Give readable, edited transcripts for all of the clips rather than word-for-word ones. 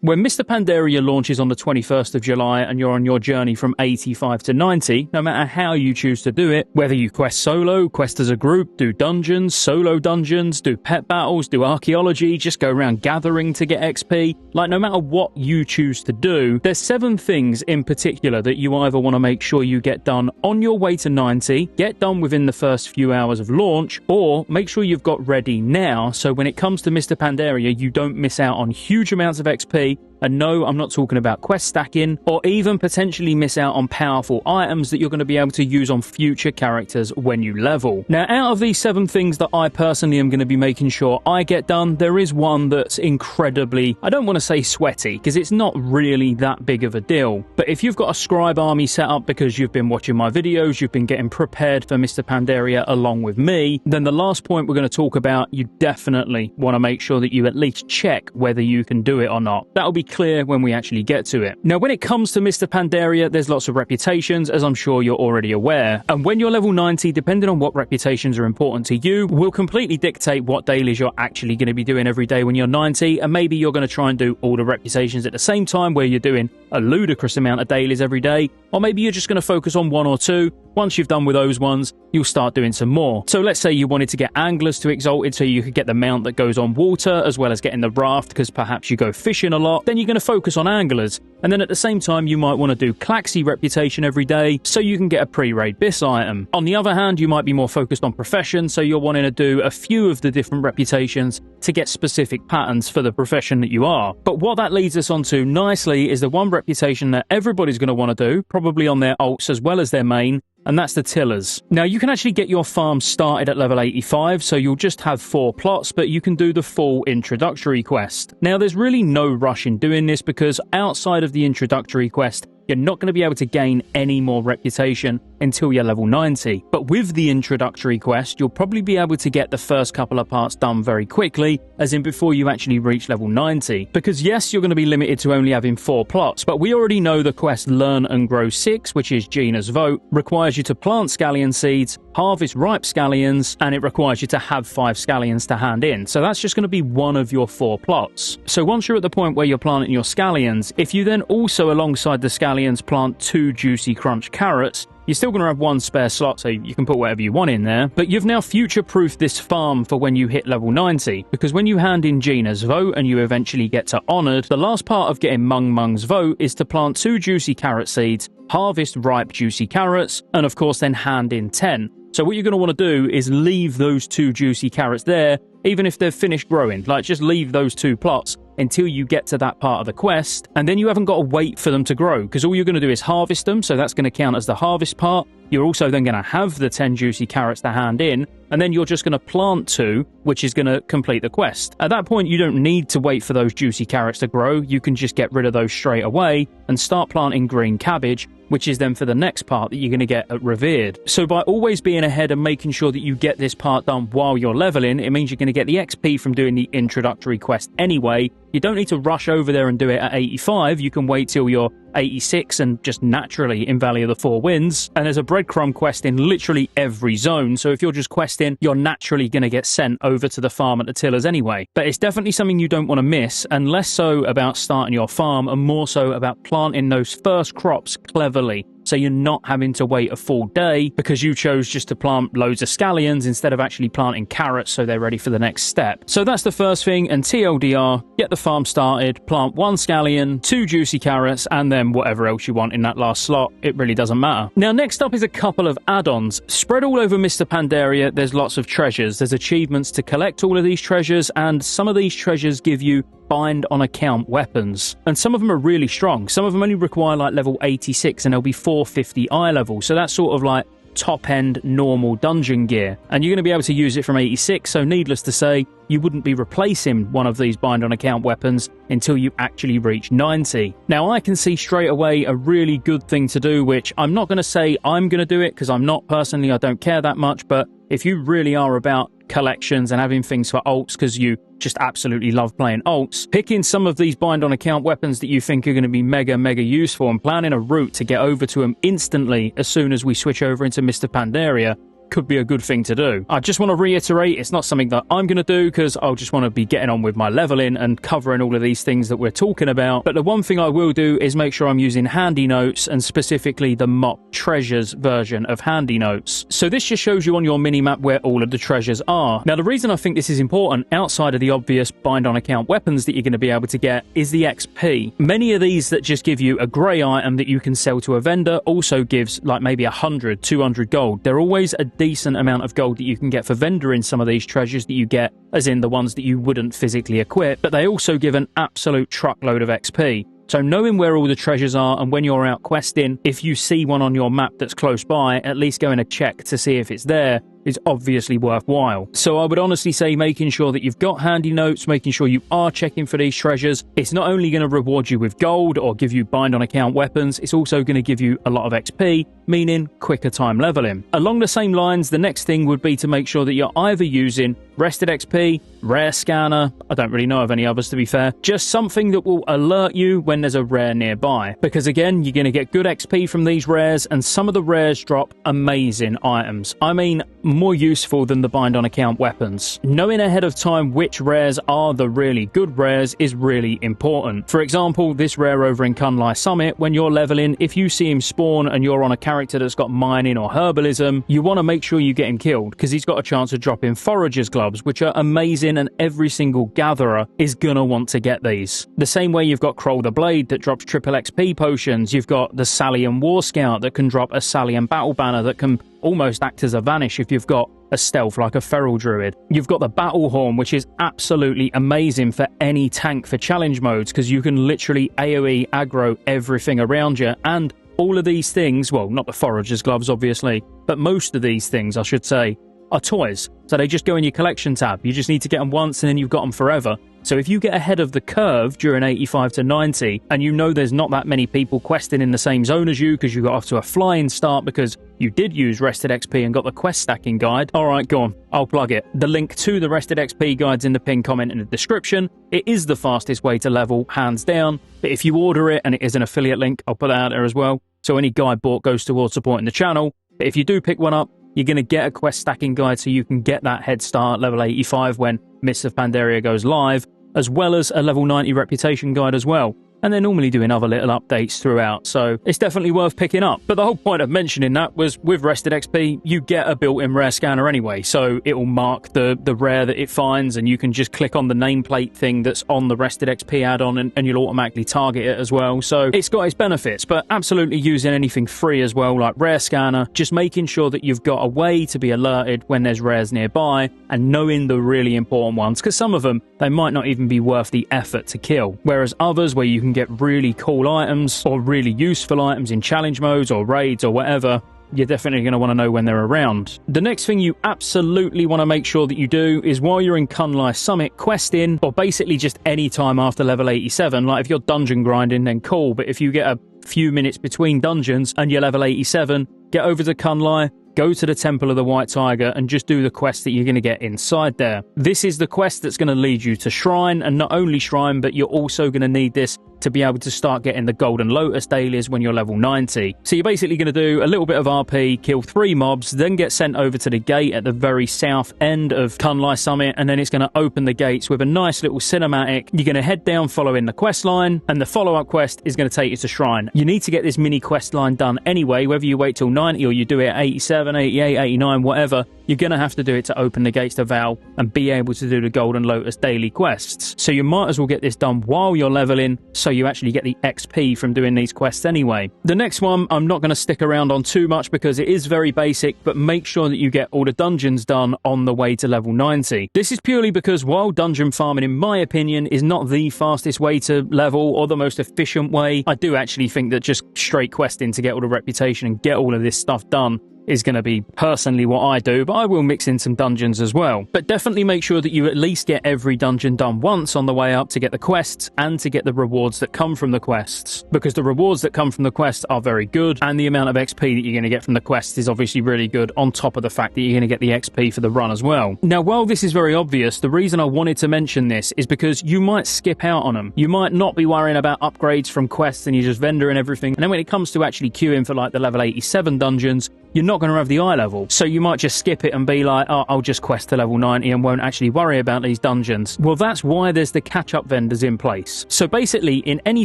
When Mr. Pandaria launches on the 21st of July and you're on your journey from 85 to 90, no matter how you choose to do it, whether you quest solo, quest as a group, do dungeons, solo dungeons, do pet battles, do archaeology, just go around gathering to get XP, like no matter what you choose to do, there's 7 things in particular that you either want to make sure you get done on your way to 90, get done within the first few hours of launch, or make sure you've got ready now so when it comes to Mr. Pandaria you don't miss out on huge amounts of XP. And no, I'm not talking about quest stacking, or even potentially miss out on powerful items that you're going to be able to use on future characters when you level. Now, out of these 7 things that I personally am going to be making sure I get done, there is one that's incredibly, I don't want to say sweaty, because it's not really that big of a deal. But if you've got a scribe army set up because you've been watching my videos, you've been getting prepared for Mr. Pandaria along with me, then the last point we're going to talk about, you definitely want to make sure that you at least check whether you can do it or not. That'll be clear when we actually get to it. Now, when it comes to Mr. Pandaria, there's lots of reputations, as I'm sure you're already aware. And when you're level 90, depending on what reputations are important to you, will completely dictate what dailies you're actually going to be doing every day when you're 90. And maybe you're going to try and do all the reputations at the same time where you're doing a ludicrous amount of dailies every day. Or maybe you're just going to focus on 1 or 2. Once you've done with those ones, you'll start doing some more. So let's say you wanted to get anglers to exalted so you could get the mount that goes on water as well as getting the raft because perhaps you go fishing a lot. Then you're going to focus on anglers. And then at the same time, you might want to do Claxi reputation every day so you can get a pre-raid bis item. On the other hand, you might be more focused on profession, so you're wanting to do a few of the different reputations to get specific patterns for the profession that you are. But what that leads us on to nicely is the one reputation that everybody's going to want to do, probably on their alts as well as their main, and that's the tillers. Now, you can actually get your farm started at level 85, so you'll just have 4 plots, but you can do the full introductory quest. Now, there's really no rush in doing this because outside of the introductory quest, you're not going to be able to gain any more reputation until you're level 90. But with the introductory quest, you'll probably be able to get the first couple of parts done very quickly, as in before you actually reach level 90. Because yes, you're going to be limited to only having 4 plots, but we already know the quest Learn and Grow 6, which is Gina's Vote, requires you to plant scallion seeds, harvest ripe scallions, and it requires you to have 5 scallions to hand in. So that's just going to be one of your 4 plots. So once you're at the point where you're planting your scallions, if you then also alongside the scallions plant 2 juicy crunch carrots, you're still going to have 1 spare slot, so you can put whatever you want in there. But you've now future-proofed this farm for when you hit level 90, because when you hand in Gina's Vote and you eventually get to Honoured, the last part of getting Mung Mung's Vote is to plant 2 juicy carrot seeds, harvest ripe juicy carrots, and of course then hand in 10. So what you're going to want to do is leave those 2 juicy carrots there, even if they've finished growing. Like, just leave those 2 plots until you get to that part of the quest, and then you haven't got to wait for them to grow, because all you're going to do is harvest them, so that's going to count as the harvest part. You're also then going to have the 10 juicy carrots to hand in, and then you're just going to plant 2, which is going to complete the quest. At that point, you don't need to wait for those juicy carrots to grow. You can just get rid of those straight away and start planting green cabbage, which is then for the next part that you're going to get at Revered. So by always being ahead and making sure that you get this part done while you're leveling, it means you're going to get the XP from doing the introductory quest anyway. You don't need to rush over there and do it at 85. You can wait till you're 86 and just naturally in Valley of the Four Winds. And there's a breadcrumb quest in literally every zone. So if you're just questing, you're naturally going to get sent over to the farm at the tillers anyway. But it's definitely something you don't want to miss, and less so about starting your farm and more so about planting those first crops cleverly. So you're not having to wait a full day because you chose just to plant loads of scallions instead of actually planting carrots so they're ready for the next step. So that's the first thing, and TLDR, get the farm started, plant 1 scallion, 2 juicy carrots, and then whatever else you want in that last slot. It really doesn't matter. Now, next up is a couple of add-ons. Spread all over Mr. Pandaria, there's lots of treasures. There's achievements to collect all of these treasures, and some of these treasures give you bind on account weapons, and some of them are really strong. Some of them only require like level 86 and they'll be 450 eye level, so that's sort of like top end normal dungeon gear, and you're going to be able to use it from 86, so needless to say you wouldn't be replacing one of these bind on account weapons until you actually reach 90. Now, I can see straight away a really good thing to do, which I'm not going to say I'm going to do it because I'm not personally, I don't care that much, but if you really are about collections and having things for alts because you just absolutely love playing alts, picking some of these bind on account weapons that you think are going to be mega useful and planning a route to get over to them instantly as soon as we switch over into Mr. Pandaria could be a good thing to do. I just want to reiterate, it's not something that I'm going to do because I'll just want to be getting on with my leveling and covering all of these things that we're talking about. But the one thing I will do is make sure I'm using Handy Notes, and specifically the MoP Treasures version of Handy Notes. So this just shows you on your minimap where all of the treasures are. Now, the reason I think this is important, outside of the obvious bind on account weapons that you're going to be able to get, is the XP. Many of these that just give you a grey item that you can sell to a vendor also gives like maybe 100, 200 gold. They're always a decent amount of gold that you can get for vendor in some of these treasures that you get, as in the ones that you wouldn't physically equip, but they also give an absolute truckload of XP. So knowing where all the treasures are, and when you're out questing, if you see one on your map that's close by, at least going to check to see if it's there is obviously worthwhile. So I would honestly say making sure that you've got Handy Notes, making sure you are checking for these treasures. It's not only going to reward you with gold or give you bind on account weapons, it's also going to give you a lot of XP, meaning quicker time leveling. Along the same lines, the next thing would be to make sure that you're either using Rested XP, Rare Scanner, I don't really know of any others to be fair, just something that will alert you when there's a rare nearby. Because again, you're going to get good XP from these rares, and some of the rares drop amazing items. I mean, more useful than the bind on account weapons. Knowing ahead of time which rares are the really good rares is really important. For example, this rare over in Cooldowns Summit, when you're leveling, if you see him spawn and you're on a character that's got mining or herbalism, you want to make sure you get him killed, because he's got a chance of dropping forager's gloves, which are amazing, and every single gatherer is gonna want to get these. The same way you've got Kroll the Blade that drops triple XP potions, you've got the Salian War Scout that can drop a Salian Battle Banner that can almost act as a vanish if you've got a stealth like a Feral Druid. You've got the Battle Horn, which is absolutely amazing for any tank for challenge modes, because you can literally AoE aggro everything around you. And all of these things, well, not the Forager's Gloves obviously, but most of these things I should say, are toys. So they just go in your collection tab. You just need to get them once and then you've got them forever. So if you get ahead of the curve during 85 to 90, and you know there's not that many people questing in the same zone as you because you got off to a flying start because you did use Rested XP and got the quest stacking guide, alright, go on, I'll plug it. The link to the Rested XP guide's in the pinned comment in the description. It is the fastest way to level, hands down, but if you order it, and it is an affiliate link, I'll put that out there as well, so any guide bought goes towards supporting the channel. But if you do pick one up, you're going to get a quest stacking guide so you can get that head start level 85 when Mists of Pandaria goes live, as well as a level 90 reputation guide as well. And they're normally doing other little updates throughout, so it's definitely worth picking up. But the whole point of mentioning that was with Rested XP, you get a built-in rare scanner anyway, so it will mark the rare that it finds, and you can just click on the nameplate thing that's on the Rested XP add-on, and you'll automatically target it as well. So it's got its benefits, but absolutely using anything free as well, like rare scanner, just making sure that you've got a way to be alerted when there's rares nearby, and knowing the really important ones, because some of them, they might not even be worth the effort to kill, whereas others where you can get really cool items or really useful items in challenge modes or raids or whatever, you're definitely going to want to know when they're around. The next thing you absolutely want to make sure that you do is while you're in Cooldowns Summit questing, or basically just any time after level 87, like if you're dungeon grinding then cool, but if you get a few minutes between dungeons and you're level 87, get over to Cooldowns, go to the Temple of the White Tiger and just do the quest that you're going to get inside there. This is the quest that's going to lead you to Shrine, and not only Shrine, but you're also going to need this to be able to start getting the Golden Lotus dailies when you're level 90. So you're basically going to do a little bit of RP, kill 3 mobs, then get sent over to the gate at the very south end of Cooldowns Summit, and then it's going to open the gates with a nice little cinematic. You're going to head down following the quest line, and the follow-up quest is going to take you to Shrine. You need to get this mini quest line done anyway, whether you wait till 90 or you do it at 87, 88, 89, whatever. You're going to have to do it to open the gates to Val and be able to do the Golden Lotus daily quests. So you might as well get this done while you're leveling, so you actually get the XP from doing these quests anyway. The next one I'm not going to stick around on too much because it is very basic, but make sure that you get all the dungeons done on the way to level 90. This is purely because while dungeon farming, in my opinion, is not the fastest way to level or the most efficient way, I do actually think that just straight questing to get all the reputation and get all of this stuff done is going to be personally what I do, but I will mix in some dungeons as well. But definitely make sure that you at least get every dungeon done once on the way up to get the quests and to get the rewards that come from the quests, because the rewards that come from the quests are very good, and the amount of XP that you're going to get from the quests is obviously really good, on top of the fact that you're going to get the XP for the run as well. Now, while this is very obvious, the reason I wanted to mention this is because you might skip out on them. You might not be worrying about upgrades from quests and you just vendor and everything, and then when it comes to actually queuing for like the level 87 dungeons, you're not not going to have the eye level. So you might just skip it and be like, oh, I'll just quest to level 90 and won't actually worry about these dungeons. Well, that's why there's the catch-up vendors in place. So basically, in any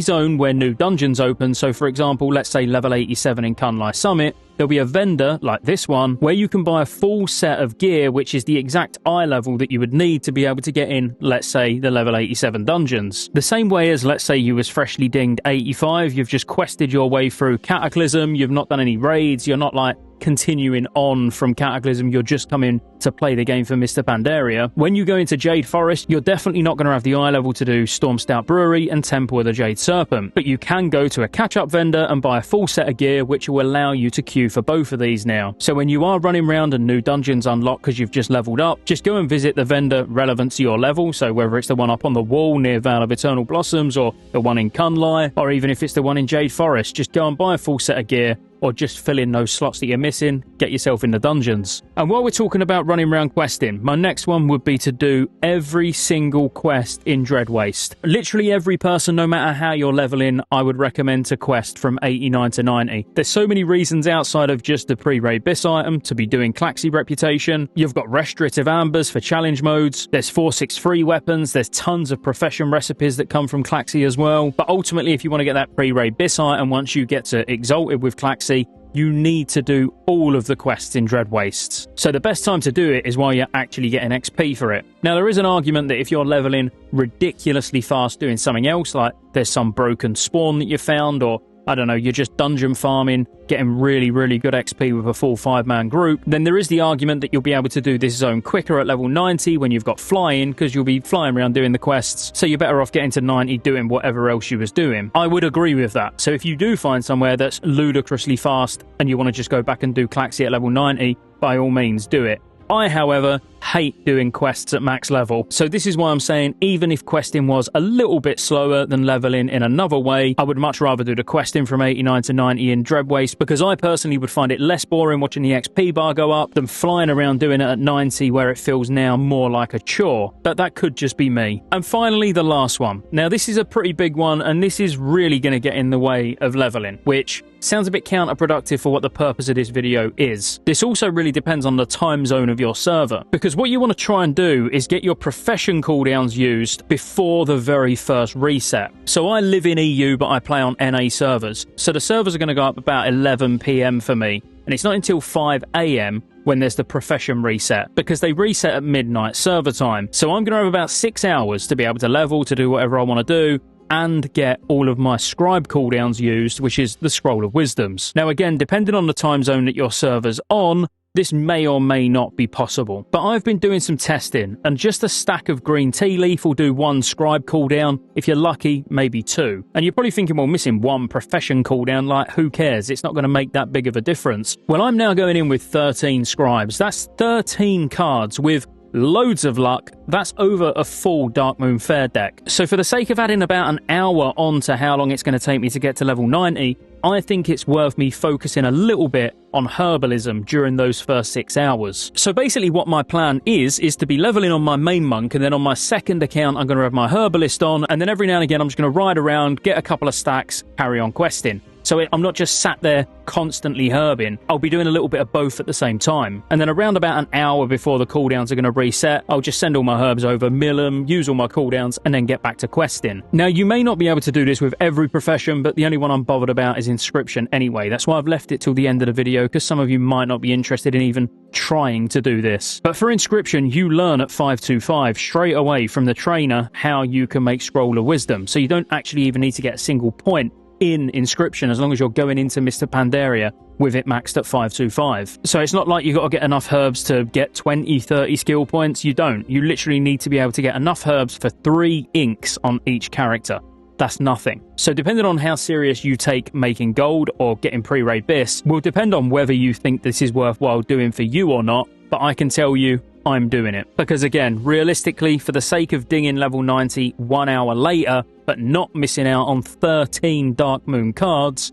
zone where new dungeons open, so for example, let's say level 87 in Kunlai Summit, there'll be a vendor, like this one, where you can buy a full set of gear, which is the exact eye level that you would need to be able to get in, let's say, the level 87 dungeons. The same way as, let's say, you was freshly dinged 85, you've just quested your way through Cataclysm, you've not done any raids, you're not like continuing on from Cataclysm, you're just coming to play the game for Mr. Pandaria. When you go into Jade Forest, you're definitely not going to have the eye level to do Storm Stout Brewery and Temple of the Jade Serpent, but you can go to a catch-up vendor and buy a full set of gear, which will allow you to queue for both of these now. So when you are running around and new dungeons unlock because you've just leveled up, just go and visit the vendor relevant to your level, so whether it's the one up on the wall near Vale of Eternal Blossoms, or the one in Kunlai, or even if it's the one in Jade Forest, just go and buy a full set of gear, or just fill in those slots that you're missing, get yourself in the dungeons. And while we're talking about running around questing, my next one would be to do every single quest in Dreadwaste. Literally every person, no matter how you're leveling, I would recommend to quest from 89 to 90. There's so many reasons outside of just the pre-raid bis item to be doing Claxi reputation. You've got restorative ambers for challenge modes, there's 463 weapons, there's tons of profession recipes that come from Claxi as well. But ultimately, if you want to get that pre-raid bis item, once you get to Exalted with Claxi, you need to do all of the quests in Dreadwastes. So the best time to do it is while you're actually getting XP for it. Now, there is an argument that if you're leveling ridiculously fast doing something else, like there's some broken spawn that you found, or I don't know, you're just dungeon farming, getting really, really good XP with a full 5-man group, then there is the argument that you'll be able to do this zone quicker at level 90 when you've got flying, because you'll be flying around doing the quests, so you're better off getting to 90 doing whatever else you was doing. I would agree with that. So if you do find somewhere that's ludicrously fast and you want to just go back and do Claxi at level 90, by all means do it. I, however, hate doing quests at max level, so this is why I'm saying even if questing was a little bit slower than leveling in another way, I would much rather do the questing from 89 to 90 in Dreadwaste, because I personally would find it less boring watching the XP bar go up than flying around doing it at 90, where it feels now more like a chore. But that could just be me. And finally, the last one. Now, this is a pretty big one, and this is really going to get in the way of leveling, which sounds a bit counterproductive for what the purpose of this video is. This also really depends on the time zone of your server, because what you want to try and do is get your profession cooldowns used before the very first reset. So I live in EU, but I play on NA servers, so the servers are going to go up about 11 PM for me, and it's not until 5 AM when there's the profession reset, because they reset at midnight server time. So I'm going to have about 6 hours to be able to level, to do whatever I want to do, and get all of my scribe cooldowns used, which is the Scroll of Wisdoms. Now again, depending on the time zone that your server's on, this may or may not be possible. But I've been doing some testing, and just a stack of green tea leaf will do 1 scribe cooldown. If you're lucky, maybe 2. And you're probably thinking, well, missing 1 profession cooldown, like, who cares? It's not going to make that big of a difference. Well, I'm now going in with 13 scribes. That's 13 cards with loads of luck. That's over a full Darkmoon Fair deck. So for the sake of adding about an hour on to how long it's going to take me to get to level 90, I think it's worth me focusing a little bit on herbalism during those first 6 hours. So basically what my plan is to be leveling on my main monk, and then on my second account I'm going to have my herbalist on, and then every now and again I'm just going to ride around, get a couple of stacks, carry on questing. So I'm not just sat there constantly herbing. I'll be doing a little bit of both at the same time. And then around about an hour before the cooldowns are going to reset, I'll just send all my herbs over, mill them, use all my cooldowns, and then get back to questing. Now, you may not be able to do this with every profession, but the only one I'm bothered about is inscription anyway. That's why I've left it till the end of the video, because some of you might not be interested in even trying to do this. But for inscription, you learn at 525 straight away from the trainer how you can make Scroll of Wisdom. So you don't actually even need to get a single point in inscription, as long as you're going into Mr. Pandaria with it maxed at 525. So it's not like you've got to get enough herbs to get 20, 30 skill points. You don't. You literally need to be able to get enough herbs for 3 inks on each character. That's nothing. So depending on how serious you take making gold or getting pre-raid bis will depend on whether you think this is worthwhile doing for you or not. But I can tell you, I'm doing it. Because again, realistically, for the sake of dinging level 90 1 hour later, but not missing out on 13 Darkmoon cards,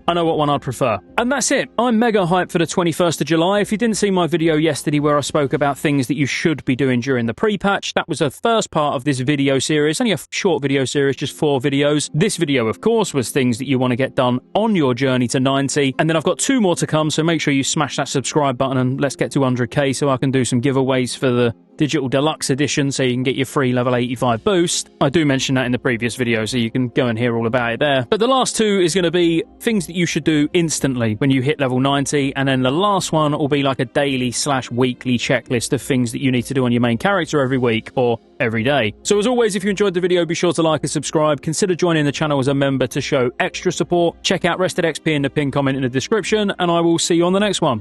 I know what one I'd prefer. And that's it. I'm mega hyped for the 21st of July. If you didn't see my video yesterday where I spoke about things that you should be doing during the pre-patch, that was the first part of this video series. Only a short video series, just 4 videos. This video, of course, was things that you want to get done on your journey to 90. And then I've got 2 more to come, so make sure you smash that subscribe button and let's get to 100k so I can do some giveaways for the Digital Deluxe Edition so you can get your free level 85 boost. I do mention that in the previous video, so you can go and hear all about it there. But the last 2 is going to be things that you should do instantly when you hit level 90, and then the last one will be like a daily/weekly checklist of things that you need to do on your main character every week or every day. So as always, if you enjoyed the video, be sure to like and subscribe. Consider joining the channel as a member to show extra support. Check out Rested XP in the pinned comment in the description, and I will see you on the next one.